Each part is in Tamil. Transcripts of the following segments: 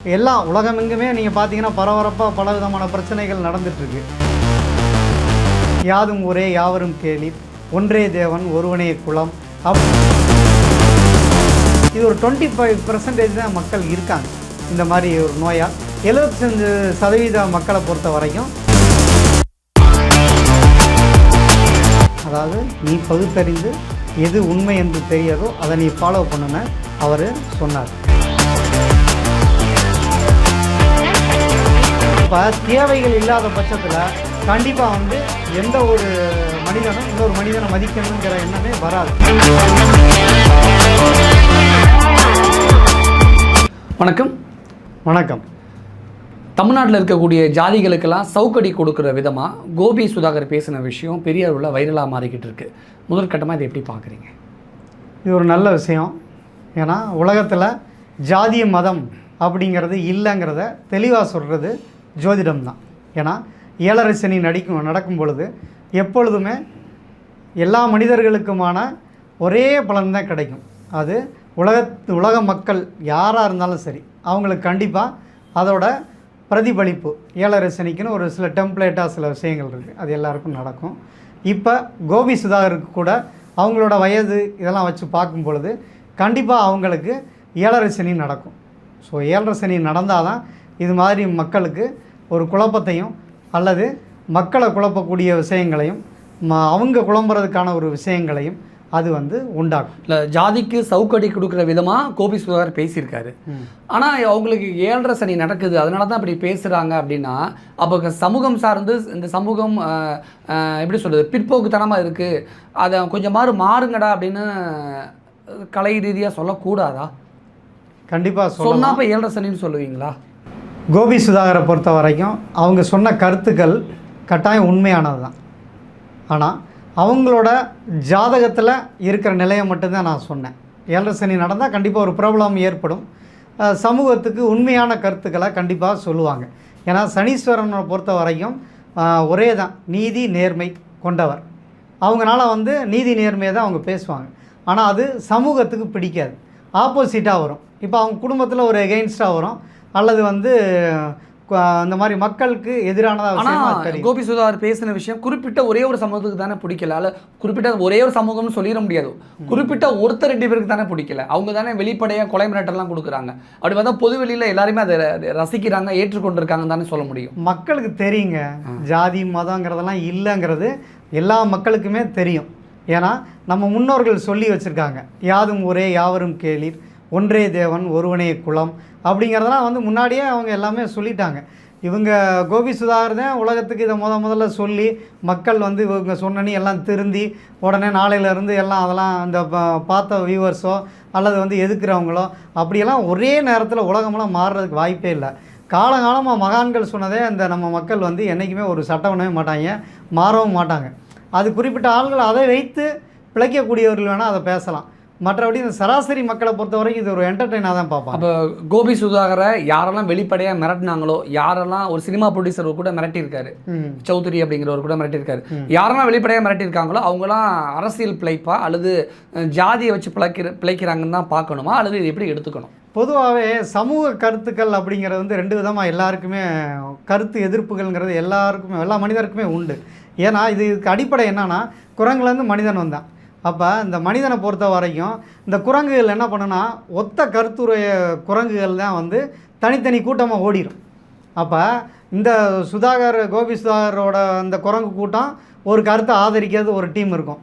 எல்லாம் உலகமெங்குமே நீங்கள் பார்த்தீங்கன்னா பரபரப்பாக பல விதமான பிரச்சனைகள் நடந்துட்டுருக்கு. யாதும் ஊரே யாவரும் கேளீர், ஒன்றே தேவன் ஒருவனே குலம். இது ஒரு 25% தான் மக்கள் இருக்காங்க இந்த மாதிரி ஒரு நோயால். 75% மக்களை பொறுத்த வரைக்கும், அதாவது நீ பகுத்தறிந்து எது உண்மை என்று தெரியாதோ அதை நீ ஃபாலோ பண்ணுன்னு அவர் சொன்னார். இப்போ தேவைகள் இல்லாத பட்சத்தில் கண்டிப்பாக எந்த ஒரு மனிதனும் இன்னொரு மனிதனை மதிக்கணுங்கிற எண்ணமே வராது. வணக்கம். வணக்கம். தமிழ்நாட்டில் இருக்கக்கூடிய ஜாதிகளுக்கெல்லாம் சவுக்கடி கொடுக்குற விதமாக கோபி சுதாகர் பேசின விஷயம் பெரிய அளவில் வைரலாக மாறிக்கிட்டு இருக்கு. முதற்கட்டமாக இதை எப்படி பார்க்குறீங்க? இது ஒரு நல்ல விஷயம். ஏன்னா உலகத்தில் ஜாதிய மதம் அப்படிங்கிறது இல்லைங்கிறத தெளிவாக சொல்கிறது ஜோதிடம் தான். ஏன்னா ஏழரை சனி நடக்கும் பொழுது எப்பொழுதுமே எல்லா மனிதர்களுக்குமான ஒரே பலன் தான் கிடைக்கும். அது உலக மக்கள் யாராக இருந்தாலும் சரி, அவங்களுக்கு கண்டிப்பாக அதோட பிரதிபலிப்பு ஏழரை சனிக்குன்னு ஒரு சில டெம்ப்ளேட்டாக சில விஷயங்கள் இருக்குது, அது எல்லாருக்கும் நடக்கும். இப்போ கோபி சுதாகருக்கு கூட அவங்களோட வயது இதெல்லாம் வச்சு பார்க்கும் பொழுது கண்டிப்பாக அவங்களுக்கு ஏழரை சனி நடக்கும். ஸோ ஏழரை சனி நடந்தால் தான் இது மாதிரி மக்களுக்கு ஒரு குழப்பத்தையும் அல்லது மக்களை குழப்பக்கூடிய விஷயங்களையும் அவங்க குழம்புறதுக்கான ஒரு விஷயங்களையும் அது உண்டாகும். இல்லை, ஜாதிக்கு சவுக்கடி கொடுக்குற விதமாக கோபி சுதாகர் பேசியிருக்காரு. ஆனால் அவங்களுக்கு ஏழரை சனி நடக்குது, அதனால தான் அப்படி பேசுகிறாங்க அப்படின்னா, அப்போ சமூகம் சார்ந்து இந்த சமூகம் எப்படி சொல்கிறது, பிற்போக்குத்தனமாக இருக்குது, அதை கொஞ்சம் மாறுங்கடா அப்படின்னு கலை ரீதியாக சொல்லக்கூடாதா? கண்டிப்பாக சொன்னால் இப்போ ஏழரை சனின்னு சொல்லுவீங்களா? கோபி சுதாகரை பொறுத்த வரைக்கும் அவங்க சொன்ன கருத்துக்கள் கட்டாயம் உண்மையானது தான். ஆனால் அவங்களோட ஜாதகத்தில் இருக்கிற நிலையை மட்டும்தான் நான் சொன்னேன். ஏழரை சனி நடந்தால் கண்டிப்பாக ஒரு ப்ராப்ளம் ஏற்படும். சமூகத்துக்கு உண்மையான கருத்துக்களை கண்டிப்பாக சொல்லுவாங்க. ஏன்னா சனீஸ்வரனை பொறுத்த வரைக்கும் ஒரே தான், நீதி நேர்மை கொண்டவர். அவங்களால நீதி நேர்மையை தான் அவங்க பேசுவாங்க. ஆனால் அது சமூகத்துக்கு பிடிக்காது, ஆப்போசிட்டாக வரும். இப்போ அவங்க குடும்பத்தில் ஒரு எகெயின்ஸ்டாக வரும், அல்லது அந்த மாதிரி மக்களுக்கு எதிரானதாக. ஆனால் கோபி சுதாகர் பேசின விஷயம் குறிப்பிட்ட ஒரே ஒரு சமூகத்துக்கு தானே பிடிக்கல, அல்ல குறிப்பிட்ட ஒரே ஒரு சமூகம்னு சொல்லிட முடியாது, குறிப்பிட்ட ஒருத்தர் 2 பேருக்கு தானே பிடிக்கல. அவங்க தானே வெளிப்படையாக கொலை மிரட்டெல்லாம் கொடுக்குறாங்க. அப்படி பார்த்தா பொது வெளியில் எல்லாருமே அதை ரசிக்கிறாங்க, ஏற்றுக்கொண்டிருக்காங்கன்னு தானே சொல்ல முடியும். மக்களுக்கு தெரியுங்க, ஜாதி மதங்கிறதெல்லாம் இல்லைங்கிறது எல்லா மக்களுக்குமே தெரியும். ஏன்னா நம்ம முன்னோர்கள் சொல்லி வச்சுருக்காங்க, யாதும் ஊரே யாவரும் கேளீர், ஒன்றே தேவன் ஒருவனே குலம் அப்படிங்கிறதெல்லாம் முன்னாடியே அவங்க எல்லாமே சொல்லிட்டாங்க. இவங்க கோபி சுதாகர் தான் உலகத்துக்கு இதை முதல்ல சொல்லி மக்கள் இவங்க சொன்னனி எல்லாம் திருந்தி உடனே நாளையிலேருந்து எல்லாம் அதெல்லாம் அந்த பார்த்த வியூவர்ஸோ அல்லது எதுக்குறவங்களோ அப்படியெல்லாம் ஒரே நேரத்தில் உலகமெல்லாம் மாறுறதுக்கு வாய்ப்பே இல்லை. காலகாலமாக மகான்கள் சொன்னதே அந்த நம்ம மக்கள் என்றைக்குமே ஒரு சட்டம் பண்ணவே மாட்டாங்க, மாறவும் மாட்டாங்க. அது குறிப்பிட்ட ஆள்கள் அதை வைத்து பிழைக்கக்கூடியவர்கள் வேணால் அதை பேசலாம். மற்றபடி இந்த சராசரி மக்களை பொறுத்த வரைக்கும் இது ஒரு என்டர்டெயினாக தான் பார்ப்பாங்க. அப்போ கோபி சுதாகரை யாரெல்லாம் வெளிப்படையாக மிரட்டினாங்களோ, யாரெல்லாம் ஒரு சினிமா ப்ரொடியூசர் கூட மிரட்டியிருக்காரு, சௌத்ரி அப்படிங்கிறவர் கூட மிரட்டியிருக்காரு, யாரெல்லாம் வெளிப்படையாக மிரட்டியிருக்காங்களோ அவங்களாம் அரசியல் பிழைப்பா அல்லது ஜாதியை வச்சு பிழைக்கிறாங்கன்னு தான் பார்க்கணுமா, அல்லது இது எப்படி எடுத்துக்கணும்? பொதுவாகவே சமூக கருத்துக்கள் அப்படிங்கிறது 2 விதமாக எல்லாருக்குமே கருத்து எதிர்ப்புகள்ங்கிறது எல்லாருக்குமே எல்லா மனிதருக்குமே உண்டு. ஏன்னா இதுக்கு அடிப்படை என்னன்னா, குரங்குலேருந்து மனிதன் வந்தான். அப்போ இந்த மனிதனை பொறுத்த வரைக்கும் இந்த குரங்குகள் என்ன பண்ணுன்னா, ஒத்த கருத்துடைய குரங்குகள் தான் தனித்தனி கூட்டமாக ஓடிடும். அப்போ இந்த கோபி சுதாகரோட இந்த குரங்கு கூட்டம் ஒரு கருத்தை ஆதரிக்கிறது ஒரு டீம் இருக்கும்,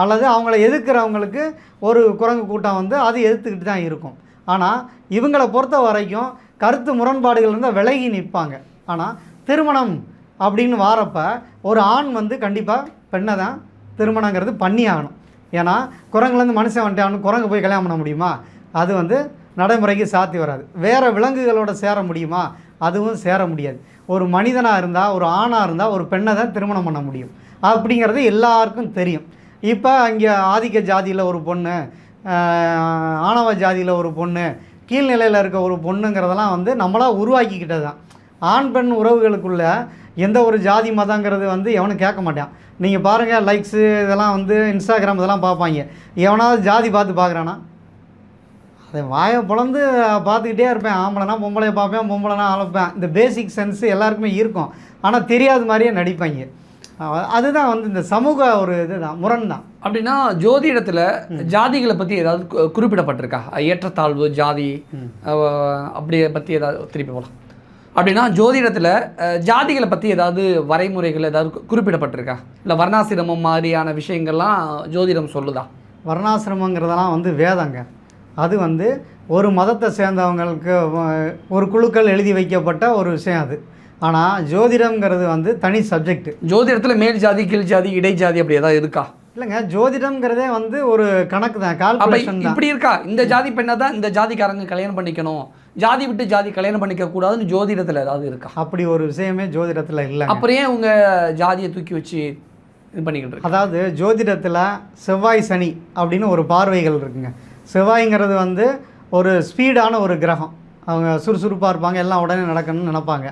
அல்லது அவங்கள எதிர்க்கிறவங்களுக்கு ஒரு குரங்கு கூட்டம் அது எதிர்த்துக்கிட்டு தான் இருக்கும். ஆனால் இவங்களை பொறுத்த வரைக்கும் கருத்து முரண்பாடுகள் இருந்தால் விலகி நிற்பாங்க. ஆனால் திருமணம் அப்படின்னு வாரப்ப ஒரு ஆண் கண்டிப்பாக பெண்ணை தான் திருமணங்கிறது பண்ணி ஆகணும். ஏன்னா குரங்குலேருந்து மனுஷன் வந்துட்டான்னு குரங்கு போய் கல்யாணம் பண்ண முடியுமா? அது நடைமுறைக்கு சாத்தி வராது. வேறு விலங்குகளோட சேர முடியுமா? அதுவும் சேர முடியாது. ஒரு மனிதனாக இருந்தால், ஒரு ஆணாக இருந்தால் ஒரு பெண்ணை தான் திருமணம் பண்ண முடியும். அப்படிங்கிறது எல்லாருக்கும் தெரியும். இப்போ அங்கே ஆதிக்க ஜாதியில் ஒரு பொண்ணு, ஆணவ ஜாதியில் ஒரு பொண்ணு, கீழ்நிலையில் இருக்க ஒரு பொண்ணுங்கிறதெல்லாம் நம்மளாக உருவாக்கிக்கிட்டது தான். ஆண் பெண் உறவுகளுக்குள்ள எந்த ஒரு ஜாதி மதங்கிறது எவனும் கேட்க மாட்டான். நீங்கள் பாருங்கள், லைக்ஸு இதெல்லாம் இன்ஸ்டாகிராம் இதெல்லாம் பார்ப்பாங்க. எவனாவது ஜாதி பார்த்து பார்க்குறானா? அதை வாயை பிளந்து பார்த்துக்கிட்டே இருப்பேன். ஆம்பளைனா பொம்பளையை பார்ப்பேன், பொம்பளைனா அழைப்பேன். இந்த பேசிக் சென்ஸ் எல்லாருக்குமே இருக்கும். ஆனால் தெரியாத மாதிரியே நடிப்பாங்க. அதுதான் வந்து இந்த சமூக ஒரு இதுதான், முரண் தான். அப்படின்னா ஜோதிடத்தில் ஜாதிகளை பற்றி ஏதாவது குறிப்பிடப்பட்டிருக்கா? ஏற்றத்தாழ்வு, ஜாதி அப்படியே பற்றி ஏதாவது திருப்பி போகலாம். அப்படின்னா ஜோதிடத்தில் ஜாதிகளை பற்றி ஏதாவது வரைமுறைகள் ஏதாவது குறிப்பிடப்பட்டிருக்கா? இல்லை வர்ணாசிரமம் மாதிரியான விஷயங்கள்லாம் ஜோதிடம் சொல்லுதா? வர்ணாசிரமங்கிறதெல்லாம் வந்து வேதங்க. அது வந்து ஒரு மதத்தை சேர்ந்தவங்களுக்கு ஒரு குழுக்கள் எழுதி வைக்கப்பட்ட ஒரு விஷயம் அது. ஆனால் ஜோதிடம்ங்கிறது வந்து தனி சப்ஜெக்ட். ஜோதிடத்தில் மேல் ஜாதி, கீழ் ஜாதி, இடைஜாதி அப்படி ஏதாவது இருக்கா? இல்லைங்க, ஜோதிடம்ங்கிறதே வந்து ஒரு கணக்கு தான், கால்குலேஷன் தான். இப்படி இருக்கா? இந்த ஜாதி பெண்ணை தான் இந்த ஜாதிக்காரங்க கல்யாணம் பண்ணிக்கணும், ஜாதி விட்டு ஜாதி கல்யாணம் பண்ணிக்க கூடாதுன்னு ஜோதிடத்தில் ஏதாவது இருக்கா? அப்படி ஒரு விஷயமே ஜோதிடத்தில் இல்லை. அப்புறம் ஏன் உங்கள் ஜாதியை தூக்கி வச்சு இது பண்ணிக்கிட்டு இருக்கு? அதாவது ஜோதிடத்தில் செவ்வாய் சனி அப்படின்னு ஒரு பார்வைகள் இருக்குங்க. செவ்வாய்ங்கிறது வந்து ஒரு ஸ்பீடான ஒரு கிரகம். அவங்க சுறுசுறுப்பாக இருப்பாங்க, எல்லாம் உடனே நடக்கணும்னு நினைப்பாங்க.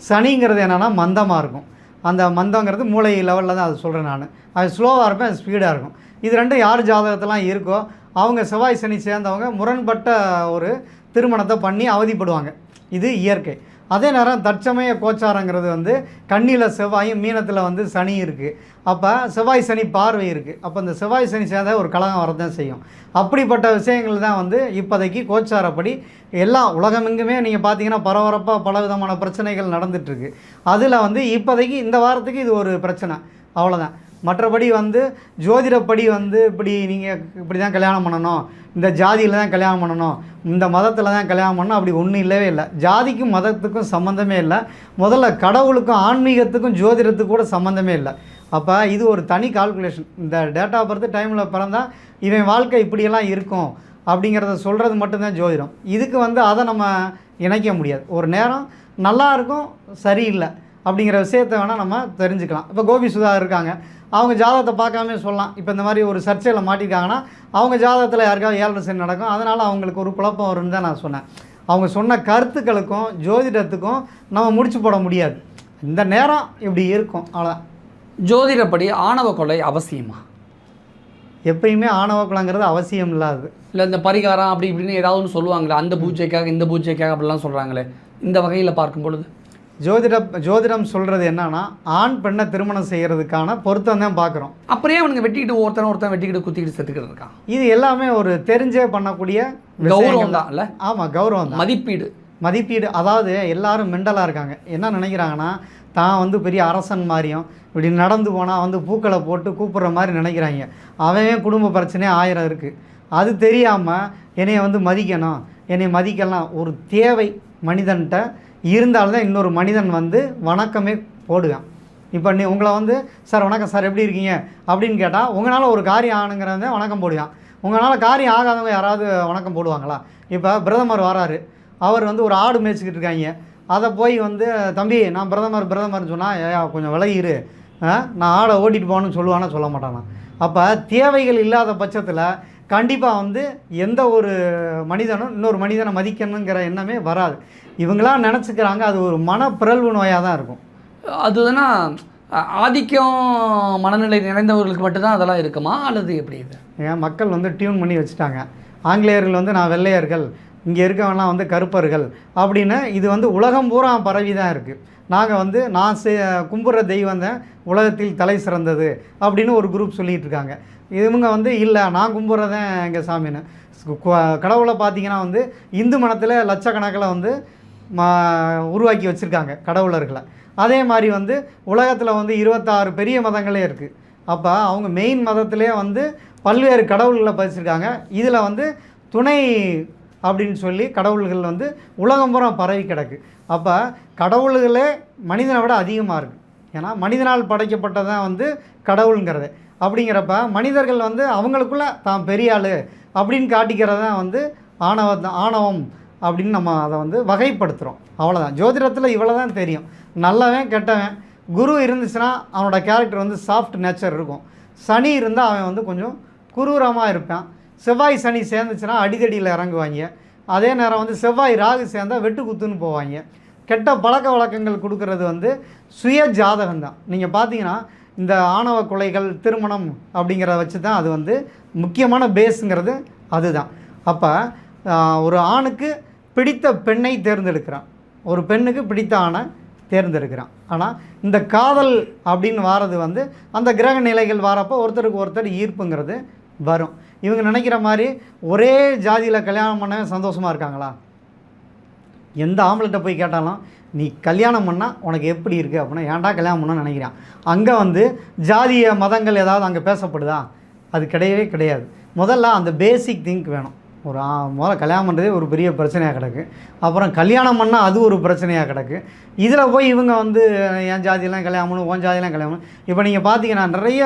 சனிங்கிறது என்னென்னா மந்தமாக இருக்கும். அந்த மந்தங்கிறது மூளை லெவலில் தான் அது சொல்கிறேன் நான். அது ஸ்லோவாக இருப்பேன், அது ஸ்பீடாக இருக்கும். இது ரெண்டும் யார் ஜாதகத்தெல்லாம் இருக்கோ அவங்க செவ்வாய் சனி சேர்ந்தவங்க முரண்பட்ட ஒரு திருமணத்தை பண்ணி அவதிப்படுவாங்க. இது இயற்கை. அதே நேரம் தற்சமய கோச்சாரங்கிறது வந்து கண்ணியில் செவ்வாயும் மீனத்தில் வந்து சனி இருக்குது. அப்போ செவ்வாய் சனி பார்வை இருக்குது. அப்போ இந்த செவ்வாய் சனி சேர்ந்தால் ஒரு கலகம் வரதான் செய்யும். அப்படிப்பட்ட விஷயங்கள் தான் வந்து இப்போதைக்கு கோச்சாரப்படி எல்லாம் உலகமெங்குமே நீங்கள் பார்த்தீங்கன்னா பரபரப்பாக பல விதமான பிரச்சனைகள் நடந்துகிட்ருக்கு. அதில் வந்து இப்போதைக்கு இந்த வாரத்துக்கு இது ஒரு பிரச்சனை, அவ்வளோதான். மற்றபடி வந்து ஜோதிடப்படி வந்து நீங்கள் இப்படி தான் கல்யாணம் பண்ணணும், இந்த ஜாதியில் தான் கல்யாணம் பண்ணணும், இந்த மதத்தில் தான் கல்யாணம் பண்ணணும், அப்படி ஒன்றும் இல்லவே இல்லை. ஜாதிக்கும் மதத்துக்கும் சம்மந்தமே இல்லை. முதல்ல கடவுளுக்கும் ஆன்மீகத்துக்கும் ஜோதிடத்துக்கு கூட சம்மந்தமே இல்லை. அப்போ இது ஒரு தனி கால்குலேஷன். இந்த டேட் ஆஃப் பர்த் டைமில் பிறந்தால் இவன் வாழ்க்கை இப்படியெல்லாம் இருக்கும் அப்படிங்கிறத சொல்கிறது மட்டும்தான் ஜோதிடம். இதுக்கு வந்து அதை நம்ம இணைக்க முடியாது. ஒரு நேரம் நல்லா இருக்கும், சரியில்லை அப்படிங்கிற விஷயத்தை வேணால் நம்ம தெரிஞ்சுக்கலாம். இப்போ கோபி சுதா இருக்காங்க, அவங்க ஜாதகத்தை பார்க்காம சொல்லலாம். இப்போ இந்த மாதிரி ஒரு சர்ச்சையில் மாட்டிருக்காங்கன்னா அவங்க ஜாதகத்தில் யாருக்காவது 7 சனி நடக்கும், அதனால் அவங்களுக்கு ஒரு குழப்பம் வரும்னு தான் நான் சொன்னேன். அவங்க சொன்ன கருத்துக்களுக்கும் ஜோதிடத்துக்கும் நம்ம முடிச்சு போட முடியாது. இந்த நேரம் இப்படி இருக்கும், அவ்வளோதான். ஜோதிடப்படி ஆணவ கொலை அவசியமா? எப்பயுமே ஆணவ கொலைங்கிறது அவசியம் இல்லாது. இல்லை இந்த பரிகாரம் அப்படி இப்படின்னு ஏதாவது ஒன்று சொல்லுவாங்களே, அந்த பூஜைக்காக இந்த பூஜைக்காக அப்படிலாம் சொல்கிறாங்களே, இந்த வகையில் பார்க்கும் பொழுது ஜோதிடம் சொல்கிறது என்னன்னா, ஆண் பெண்ணை திருமணம் செய்கிறதுக்கான பொருத்தம் தான் பார்க்குறோம். அப்படியே அவனுங்க வெட்டிக்கிட்டு ஒருத்தன் வெட்டிக்கிட்டு குத்திக்கிட்டு செத்துக்கிட்டு இருக்கான். இது எல்லாமே ஒரு தெரிஞ்சே பண்ணக்கூடிய கௌரவம் தான் இல்லை? ஆமாம், கௌரவம் தான். மதிப்பீடு. அதாவது எல்லாரும் மெண்டலாக இருக்காங்க. என்ன நினைக்கிறாங்கன்னா, தான் வந்து பெரிய அரசன் மாதிரியும் இப்படி நடந்து போனால் வந்து பூக்களை போட்டு கூப்பிட்ற மாதிரி நினைக்கிறாங்க. அவன் குடும்ப பிரச்சனையே 1000 இருக்குது. அது தெரியாமல் என்னைய வந்து மதிக்கணும், என்னை மதிக்கலாம் ஒரு தேவை மனிதன்கிட்ட இருந்தால்தான் இன்னொரு மனிதன் வந்து வணக்கமே போடுவான். இப்போ உங்களை வந்து சார் வணக்கம் சார் எப்படி இருக்கீங்க அப்படின்னு கேட்டால் உங்களால் ஒரு காரியம் ஆகணுங்கிறத வணக்கம் போடுவான். உங்களால் காரியம் ஆகாதவங்க யாராவது வணக்கம் போடுவாங்களா? இப்போ பிரதமர் வராரு, அவர் வந்து ஒரு ஆடு மேய்ச்சிக்கிட்டு இருக்காங்க, அதை போய் வந்து தம்பி நான் பிரதமர்னு சொன்னால் ஏயா கொஞ்சம் விலகிரு, நான் ஆடை ஓட்டிகிட்டு போகணும்னு சொல்லுவானா? சொல்ல மாட்டானா? அப்போ தேவைகள் இல்லாத பட்சத்தில் கண்டிப்பாக வந்து எந்த ஒரு மனிதனும் இன்னொரு மனிதனை மதிக்கணுங்கிற எண்ணமே வராது. இவங்களாம் நினச்சிக்கிறாங்க, அது ஒரு மனப்பிறழ்வு நோயாக தான் இருக்கும். அதுதானா ஆதிக்கம் மனநிலை நிறைந்தவர்களுக்கு மட்டும்தான் அதெல்லாம் இருக்குமா அல்லது எப்படி? இது ஏன் மக்கள் வந்து டியூன் பண்ணி வச்சுட்டாங்க. ஆங்கிலேயர்கள் வந்து நான் வெள்ளையர்கள், இங்கே இருக்கவங்கலாம் வந்து கருப்பர்கள் அப்படின்னு இது வந்து உலகம் பூரா பரவி தான் இருக்குது. நாங்கள் வந்து நான் கும்பிட்ற தெய்வம் தான் உலகத்தில் தலை சிறந்தது அப்படின்னு ஒரு குரூப் சொல்லிகிட்டு இருக்காங்க. இவங்க வந்து இல்லை நான் கும்பிட்றதான் எங்கள் சாமின்னு. கடவுளை பார்த்திங்கன்னா வந்து இந்து மதத்தில் லட்சக்கணக்கில் வந்து உருவாக்கி வச்சுருக்காங்க கடவுளர்களை. அதே மாதிரி வந்து உலகத்தில் வந்து 26 பெரிய மதங்களே இருக்குது. அப்போ அவங்க மெயின் மதத்திலே வந்து பல்வேறு கடவுள்களை பதிச்சிருக்காங்க. இதில் வந்து துணை அப்படின்னு சொல்லி கடவுள்கள் வந்து உலகம் பூரா பரவி கிடக்கு. அப்போ கடவுள்களே மனிதனை விட அதிகமாக இருக்குது. ஏன்னா மனிதனால் படைக்கப்பட்டதான் வந்து கடவுளுங்கிறது. அப்படிங்கிறப்ப மனிதர்கள் வந்து அவங்களுக்குள்ள தான் பெரிய ஆள் அப்படின்னு காட்டிக்கிறதான் வந்து ஆணவம் அப்படின்னு நம்ம அதை வந்து வகைப்படுத்துகிறோம். அவ்வளோதான். ஜோதிடத்தில் இவ்வளோ தான் தெரியும். நல்லவன் கெட்டவன். குரு இருந்துச்சுன்னா அவனோட கேரக்டர் வந்து சாஃப்ட் நேச்சர் இருக்கும். சனி இருந்தால் அவன் வந்து கொஞ்சம் குரூரமாக இருப்பான். செவ்வாய் சனி சேர்ந்துச்சுன்னா அடிதடியில் இறங்குவாங்க. அதே நேரம் வந்து செவ்வாய் ராகு சேர்ந்தால் வெட்டு குத்துன்னு போவாங்க. கெட்ட பழக்க வழக்கங்கள் கொடுக்கறது வந்து சுய ஜாதகம் தான். நீங்கள் பார்த்தீங்கன்னா இந்த ஆணவ கொலைகள், திருமணம் அப்படிங்கிறத வச்சு தான் அது வந்து முக்கியமான பேஸுங்கிறது அதுதான். அப்போ ஒரு ஆணுக்கு பிடித்த பெண்ணை தேர்ந்தெடுக்கிறான், ஒரு பெண்ணுக்கு பிடித்த ஆணை தேர்ந்தெடுக்கிறான். ஆனால் இந்த காதல் அப்படின்னு வாரது வந்து அந்த கிரக நிலைகள் வாரப்போ ஒருத்தருக்கு ஒருத்தர் ஈர்ப்புங்கிறது வரும். இவங்க நினைக்கிற மாதிரி ஒரே ஜாதியில் கல்யாணம் பண்ண சந்தோஷமாக இருக்காங்களா? எந்த ஆம்பளைட்ட போய் கேட்டாலும் நீ கல்யாணம் பண்ணால் உனக்கு எப்படி இருக்குது அப்படின்னா ஏன்டா கல்யாணம் பண்ணணும்னு நினைக்கிறான். அங்கே வந்து ஜாதிய மதங்கள் ஏதாவது அங்கே பேசப்படுதா? அது கிடையவே கிடையாது. முதல்ல அந்த பேசிக் திங்க் வேணும். முதல்ல கல்யாணம் பண்ணுறதே ஒரு பெரிய பிரச்சனையாக கிடக்கு. அப்புறம் கல்யாணம் பண்ணால் அது ஒரு பிரச்சனையாக கிடக்கு. இதில் போய் இவங்க வந்து என் ஜாதியெல்லாம் கல்யாணம் பண்ணணும், உன் ஜாதியெல்லாம் கல்யாணம் பண்ணணும். இப்போ நீங்கள் பார்த்தீங்கன்னா நிறைய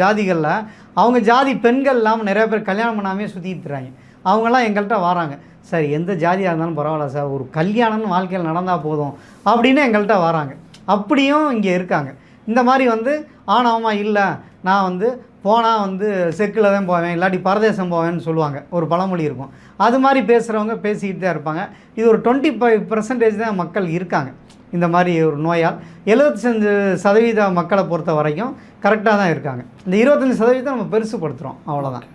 ஜாதிகளில் அவங்க ஜாதி பெண்கள் இல்லாமல் நிறைய பேர் கல்யாணம் பண்ணாமே சுற்றிட்டு இருக்காங்க. அவங்கெல்லாம் எங்கள்கிட்ட வராங்க, சார் எந்த ஜாதியாக இருந்தாலும் பரவாயில்ல சார், ஒரு கல்யாணம்னு வாழ்க்கையில் நடந்தால் போதும் அப்படின்னு எங்கள்கிட்ட வராங்க. அப்படியும் இங்கே இருக்காங்க. இந்த மாதிரி வந்து ஆணவமாக இல்லை, நான் வந்து போனால் வந்து செக்கில் தான் போவேன், இல்லாட்டி பரதேசம் போவேன்னு சொல்லுவாங்க. ஒரு பழமொழி இருக்கும். அது மாதிரி பேசுகிறவங்க பேசிக்கிட்டு தான் இருப்பாங்க. இது ஒரு 25% தான் மக்கள் இருக்காங்க இந்த மாதிரி ஒரு நோயால். 75% மக்களை பொறுத்த வரைக்கும் கரெக்டாக தான் இருக்காங்க. இந்த 25% நம்ம பெருசுப்படுத்துகிறோம், அவ்வளோதான்.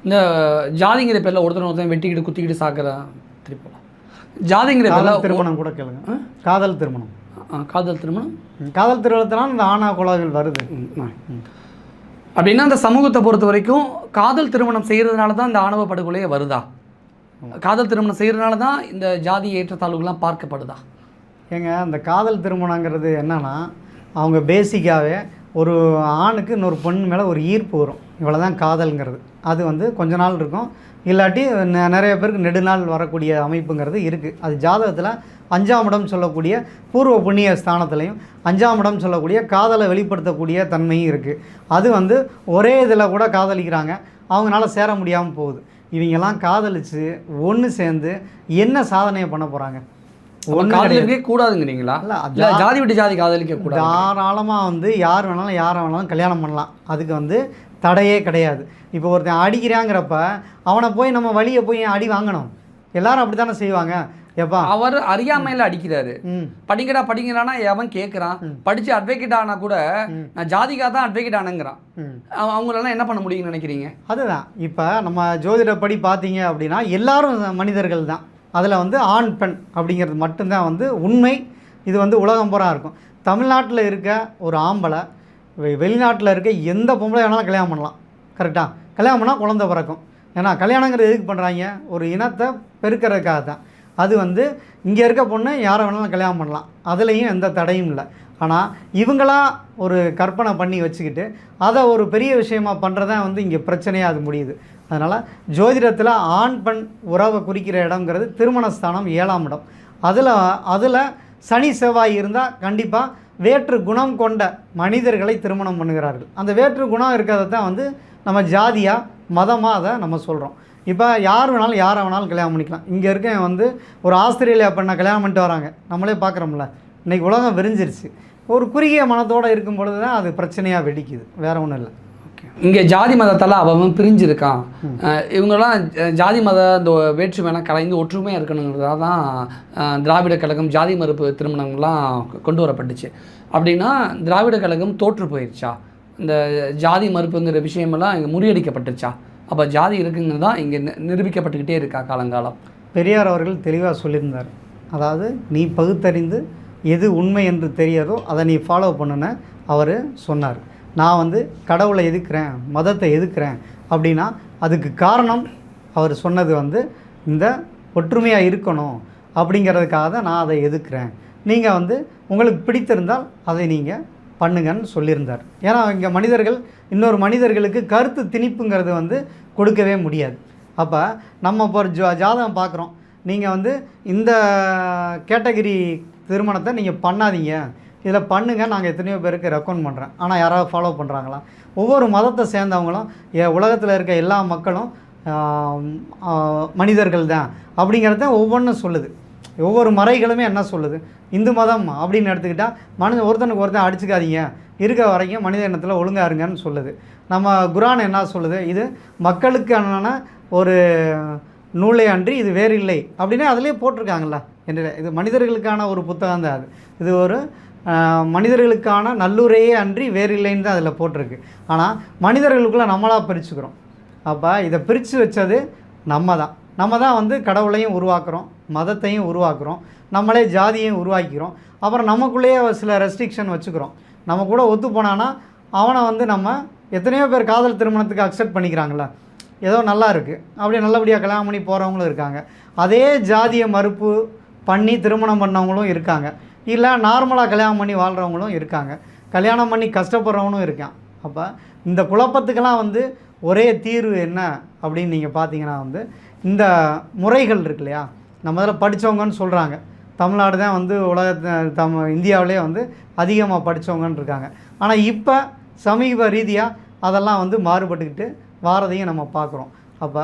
இந்த ஜாதிங்கிற பேரில் ஒருத்தர் வெட்டிக்கிட்டு குத்திக்கிட்டு சாக்கிற திருப்பி ஜாதிங்கிற பேரில் திருமணம் கூட கேளுங்க. காதல் திருமணம், காதல் திருமணம், காதல் திருமணத்தினால் இந்த ஆணா குலங்கள் வருது அப்படின்னா அந்த சமூகத்தை பொறுத்த வரைக்கும் காதல் திருமணம் செய்கிறதுனால தான் இந்த ஆணவ படுகொலையே வருதா? காதல் திருமணம் செய்கிறதுனால தான் இந்த ஜாதி ஏற்றத்தாழ்வுகள்லாம் பார்க்கப்படுதா? ஏங்க அந்த காதல் திருமணங்கிறது என்னென்னா, அவங்க பேசிக்காகவே ஒரு ஆணுக்கு இன்னொரு பொண்ணு மேலே ஒரு ஈர்ப்பு வரும், இவ்வளோ தான் காதல்ங்கிறது. அது வந்து கொஞ்ச நாள் இருக்கும், இல்லாட்டி நிறைய பேருக்கு நெடுநாள் வரக்கூடிய அமைப்புங்கிறது இருக்குது. அது ஜாதகத்தில் 5ஆம் இடம் சொல்லக்கூடிய பூர்வ புண்ணிய ஸ்தானத்துலையும் 5ஆம் இடம் சொல்லக்கூடிய காதலை வெளிப்படுத்தக்கூடிய தன்மையும் இருக்குது. அது வந்து ஒரே இதில் கூட காதலிக்கிறாங்க, அவங்களால சேர முடியாமல் போகுது. இவங்கெல்லாம் காதலித்து ஒன்று சேர்ந்து என்ன சாதனையை பண்ண போகிறாங்க? காதலிக்கவே கூடாதுங்கிறீங்களா? இல்லை, ஜாதி விட்டு ஜாதி காதலிக்க கூடாது. தாராளமாக வந்து யார் வேணாலும் யாரை வேணாலும் கல்யாணம் பண்ணலாம், அதுக்கு வந்து தடையே கிடையாது. இப்போ ஒருத்தன் அடிக்கிறாங்கிறப்ப அவனை போய் நம்ம வழியை போய் அடி வாங்கணும்? எல்லாரும் அப்படி தானே செய்வாங்க. எப்பா அவர் அறியாமையில் அடிக்கிறாரு, படிங்கடா படிங்கிறானா எவன் கேட்குறான்? படித்து அட்வொகேட் ஆனால் கூட நான் ஜாதிக்காக தான் அட்வொகேட் ஆனங்கிறான். அவங்களெல்லாம் என்ன பண்ண முடியும்னு நினைக்கிறீங்க? அதுதான் இப்போ நம்ம ஜோதிடப்படி பார்த்தீங்க அப்படின்னா எல்லாரும் மனிதர்கள் தான். அதில் வந்து ஆண் பெண் அப்படிங்கிறது மட்டும்தான் வந்து உண்மை. இது வந்து உலகம் பூரா இருக்கும். தமிழ்நாட்டில் இருக்க ஒரு ஆம்பளை வெளிநாட்டில் இருக்க எந்த பொம்பளை வேணாலும் கல்யாணம் பண்ணலாம். கரெக்டாக கல்யாணம் பண்ணால் குழந்தை பிறக்கும். ஏன்னா கல்யாணங்கிறது எதுக்கு பண்ணுறாங்க? ஒரு இனத்தை பெருக்கிறதுக்காக தான். அது வந்து இங்கே இருக்க பொண்ணு யாரை வேணாலும் கல்யாணம் பண்ணலாம், அதுலேயும் எந்த தடையும் இல்லை. ஆனால் இவங்களா ஒரு கற்பனை பண்ணி வச்சுக்கிட்டு அதை ஒரு பெரிய விஷயமா பண்ணுறதான் வந்து இங்கே பிரச்சனையாக அது முடியுது. அதனால் ஜோதிடத்தில் ஆண் பெண் உறவை குறிக்கிற இடம்ங்கிறது திருமணஸ்தானம் 7ஆம் இடம். அதில் சனி செவ்வாய் இருந்தால் கண்டிப்பாக வேற்று குணம் கொண்ட மனிதர்களை திருமணம் பண்ணுகிறார்கள். அந்த வேற்று குணம் இருக்கிறத தான் வந்து நம்ம ஜாதியாக மதமாக அதை நம்ம சொல்கிறோம். இப்போ யார் வேணாலும் யாரை வேணாலும் கல்யாணம் பண்ணிக்கலாம். இங்கே இருக்க வந்து ஒரு ஆஸ்திரேலியா பெண்ணை கல்யாணம் பண்ணிட்டு வராங்க, நம்மளே பார்க்குறோம்ல. இன்றைக்கி உலகம் விரிஞ்சிருச்சு. ஒரு குறுகிய மனத்தோடு இருக்கும் பொழுது தான் அது பிரச்சனையாக வெடிக்குது, வேறு ஒன்றும் இல்லை. இங்கே ஜாதி மதத்தால் அவன் பிரிஞ்சிருக்கான். இவங்கெல்லாம் ஜாதி மத இந்த வேற்றுமையெல்லாம் கலைந்து ஒற்றுமையாக இருக்கணுங்கிறதா தான் திராவிட கழகம் ஜாதி மறுப்பு திருமணங்கள்லாம் கொண்டு வரப்பட்டுச்சு. அப்படின்னா திராவிட கழகம் தோற்று போயிடுச்சா? இந்த ஜாதி மறுப்புங்கிற விஷயமெல்லாம் இங்கே முறியடிக்கப்பட்டுச்சா? அப்போ ஜாதி இருக்குங்கிறது தான் இங்கே நிரூபிக்கப்பட்டுக்கிட்டே இருக்கா காலங்காலம்? பெரியார் அவர்கள் தெளிவாக சொல்லியிருந்தார். அதாவது நீ பகுத்தறிந்து எது உண்மை என்று தெரியாதோ அதை நீ ஃபாலோ பண்ணுன்னு அவர் சொன்னார். நான் வந்து கடவுளை எதுக்குறேன், மதத்தை எதுக்குறேன் அப்படின்னா அதுக்கு காரணம் அவர் சொன்னது வந்து இந்த ஒற்றுமையாக இருக்கணும் அப்படிங்கிறதுக்காக தான் நான் அதை எதுக்குறேன். நீங்கள் வந்து உங்களுக்கு பிடித்திருந்தால் அதை நீங்கள் பண்ணுங்கன்னு சொல்லியிருந்தார். ஏன்னா இங்கே மனிதர்கள் இன்னொரு மனிதர்களுக்கு கருத்து திணிப்புங்கிறது வந்து கொடுக்கவே முடியாது. அப்போ நம்ம இப்போ ஒரு ஜாதகம் பார்க்குறோம், நீங்கள் வந்து இந்த கேட்டகிரி திருமணத்தை நீங்கள் பண்ணாதீங்க, இதில் பண்ணுங்க, நாங்கள் எத்தனையோ பேருக்கு ரெக்கமெண்ட் பண்ணுறேன். ஆனால் யாராவது ஃபாலோ பண்ணுறாங்களா? ஒவ்வொரு மதத்தை சேர்ந்தவங்களும் உலகத்தில் இருக்க எல்லா மக்களும் மனிதர்கள் தான் அப்படிங்கிறத ஒவ்வொன்றும் சொல்லுது. ஒவ்வொரு மறைகளுமே என்ன சொல்லுது? இந்து மதம் அப்படின்னு எடுத்துக்கிட்டால் ஒருத்தனுக்கு ஒருத்தன் அடிச்சுக்காதீங்க, இருக்க வரைக்கும் மனித இனத்தில் ஒழுங்காக இருங்கன்னு சொல்லுது. நம்ம குரான் என்ன சொல்லுது? இது மக்களுக்கான ஒரு நூலே அன்றி இது வேறு இல்லை அப்படின்னு அதிலே போட்டிருக்காங்களா? என்ன இது மனிதர்களுக்கான ஒரு புத்தகம் தான். இது ஒரு மனிதர்களுக்கான நல்லுரையே அன்றி வேறு இல்லைன்னு தான் அதில் போட்டிருக்கு. ஆனால் மனிதர்களுக்குள்ளே நம்மளாக பிரிச்சுக்கிறோம். அப்போ இதை பிரித்து வச்சது நம்ம தான். நம்ம தான் வந்து கடவுளையும் உருவாக்குறோம், மதத்தையும் உருவாக்குறோம், நம்மளே ஜாதியையும் உருவாக்கிறோம். அப்புறம் நமக்குள்ளேயே சில ரெஸ்ட்ரிக்ஷன் வச்சுக்கிறோம். நம்ம கூட ஒத்து போனான்னா அவனை வந்து நம்ம எத்தனையோ பேர் காதல் திருமணத்துக்கு அக்செப்ட் பண்ணிக்கிறாங்கள, ஏதோ நல்லா இருக்குது அப்படியே நல்லபடியாக கல்யாணம் பண்ணி போகிறவங்களும் இருக்காங்க. அதே ஜாதியை மறுப்பு பண்ணி திருமணம் பண்ணவங்களும் இருக்காங்க. இல்லை நார்மலாக கல்யாணம் பண்ணி வாழ்கிறவங்களும் இருக்காங்க. கல்யாணம் பண்ணி கஷ்டப்படுறவனும் இருக்கான். அப்போ இந்த குழப்பத்துக்கெல்லாம் வந்து ஒரே தீர்வு என்ன அப்படின்னு நீங்கள் பார்த்தீங்கன்னா வந்து இந்த முறைகள் இருக்கு இல்லையா. நம்ம இதில் படித்தவங்கன்னு சொல்கிறாங்க, தமிழ்நாடு தான் வந்து இந்தியாவிலே வந்து அதிகமாக படித்தவங்கன்னு இருக்காங்க. ஆனால் இப்போ சமீப ரீதியாக அதெல்லாம் வந்து மாறுபட்டுக்கிட்டு வாரதையும் நம்ம பார்க்குறோம். அப்போ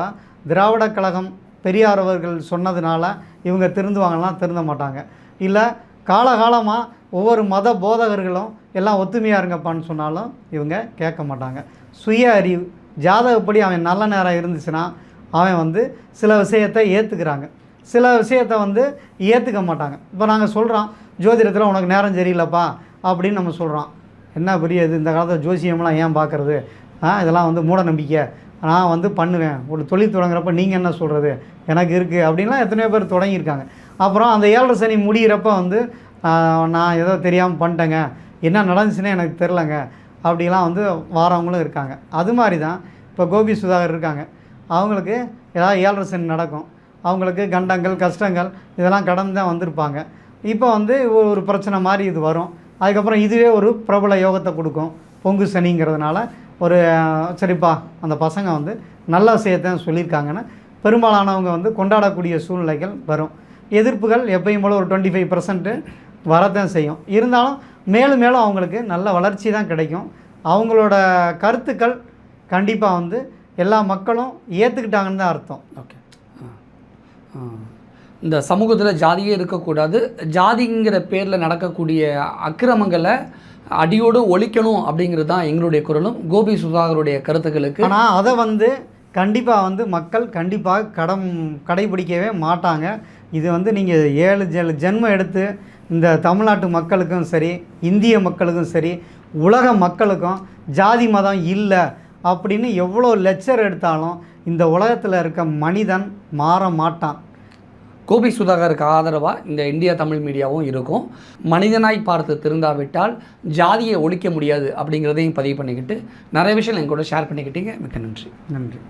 திராவிட கழகம் பெரியார் அவர்கள் சொன்னதுனால இவங்க திருந்துவாங்கலாம், திருந்த மாட்டாங்க. இல்லை காலகாலமாக ஒவ்வொரு மத போதகர்களும் எல்லாம் ஒத்துமையாக இருங்கப்பான்னு சொன்னாலும் இவங்க கேட்க மாட்டாங்க. சுய அறிவு ஜாதகப்படி அவன் நல்ல நேரம் இருந்துச்சுன்னா அவன் வந்து சில விஷயத்தை ஏற்றுக்கிறாங்க, சில விஷயத்தை வந்து ஏற்றுக்க மாட்டாங்க. இப்போ நாங்கள் சொல்கிறோம் ஜோதிடத்தில் உனக்கு நேரம் சரியில்லைப்பா அப்படின்னு நம்ம சொல்கிறோம். என்ன பெரிய இது, இந்த காலத்தில் ஜோசியம்லாம் ஏன் பார்க்குறது, இதெல்லாம் வந்து மூட நம்பிக்கை, நான் வந்து பண்ணுவேன், ஒரு தொழில் தொடங்குறப்ப நீங்கள் என்ன சொல்கிறது, எனக்கு இருக்குது அப்படின்லாம் எத்தனையோ பேர் தொடங்கியிருக்காங்க. அப்புறம் அந்த 7.5 சனி முடிகிறப்ப வந்து நான் ஏதோ தெரியாமல் பண்ணிட்டேங்க, என்ன நடந்துச்சுன்னே எனக்கு தெரிலங்க அப்படிலாம் வந்து வாரவங்களும் இருக்காங்க. அது மாதிரி தான் இப்போ கோபி சுதாகர் இருக்காங்க, அவங்களுக்கு ஏதாவது 7.5 சனி நடக்கும், அவங்களுக்கு கண்டங்கள் கஷ்டங்கள் இதெல்லாம் கடந்து தான் வந்திருப்பாங்க. இப்போ வந்து ஒரு பிரச்சனை மாதிரி இது வரும். அதுக்கப்புறம் இதுவே ஒரு பிரபல யோகத்தை கொடுக்கும் பொங்கு சனிங்கிறதுனால. ஒரு சரிப்பா அந்த பசங்க வந்து நல்ல விஷயத்தை சொல்லியிருக்காங்கன்னு பெரும்பாலானவங்க வந்து கொண்டாடக்கூடிய சூழ்நிலைகள் வரும். எதிர்ப்புகள் எப்பயும் போல் ஒரு 25% வரத்தான் செய்யும். இருந்தாலும் மேலும் மேலும் அவங்களுக்கு நல்ல வளர்ச்சி தான் கிடைக்கும். அவங்களோட கருத்துக்கள் கண்டிப்பாக வந்து எல்லா மக்களும் ஏற்றுக்கிட்டாங்கன்னு தான் அர்த்தம். ஓகே, இந்த சமூகத்தில் ஜாதியே இருக்கக்கூடாது, ஜாதிங்கிற பேரில் நடக்கக்கூடிய அக்கிரமங்களை அடியோடு ஒழிக்கணும் அப்படிங்கிறது தான் எங்களுடைய குரலும் கோபி சுதாகருடைய கருத்துக்களுக்கு. ஆனால் அதை வந்து கண்டிப்பாக வந்து மக்கள் கண்டிப்பாக கடைபிடிக்கவே மாட்டாங்க. இது வந்து நீங்கள் 7 ஜென்மம் எடுத்து இந்த தமிழ்நாட்டு மக்களுக்கும் சரி, இந்திய மக்களுக்கும் சரி, உலக மக்களுக்கும் ஜாதி மதம் இல்லை அப்படின்னு எவ்வளோ லெக்சர் எடுத்தாலும் இந்த உலகத்தில் இருக்க மனிதன் மாற மாட்டான். கோபி சுதாகருக்கு ஆதரவாக இந்த இந்தியா தமிழ் மீடியாவும் இருக்கும். மனிதனாய் பார்த்து திருந்தாவிட்டால் ஜாதியை ஒழிக்க முடியாது அப்படிங்கிறதையும் பதிவு பண்ணிக்கிட்டு நிறைய விஷயம் என் கூட ஷேர் பண்ணிக்கிட்டீங்க. மிக்க நன்றி. நன்றி.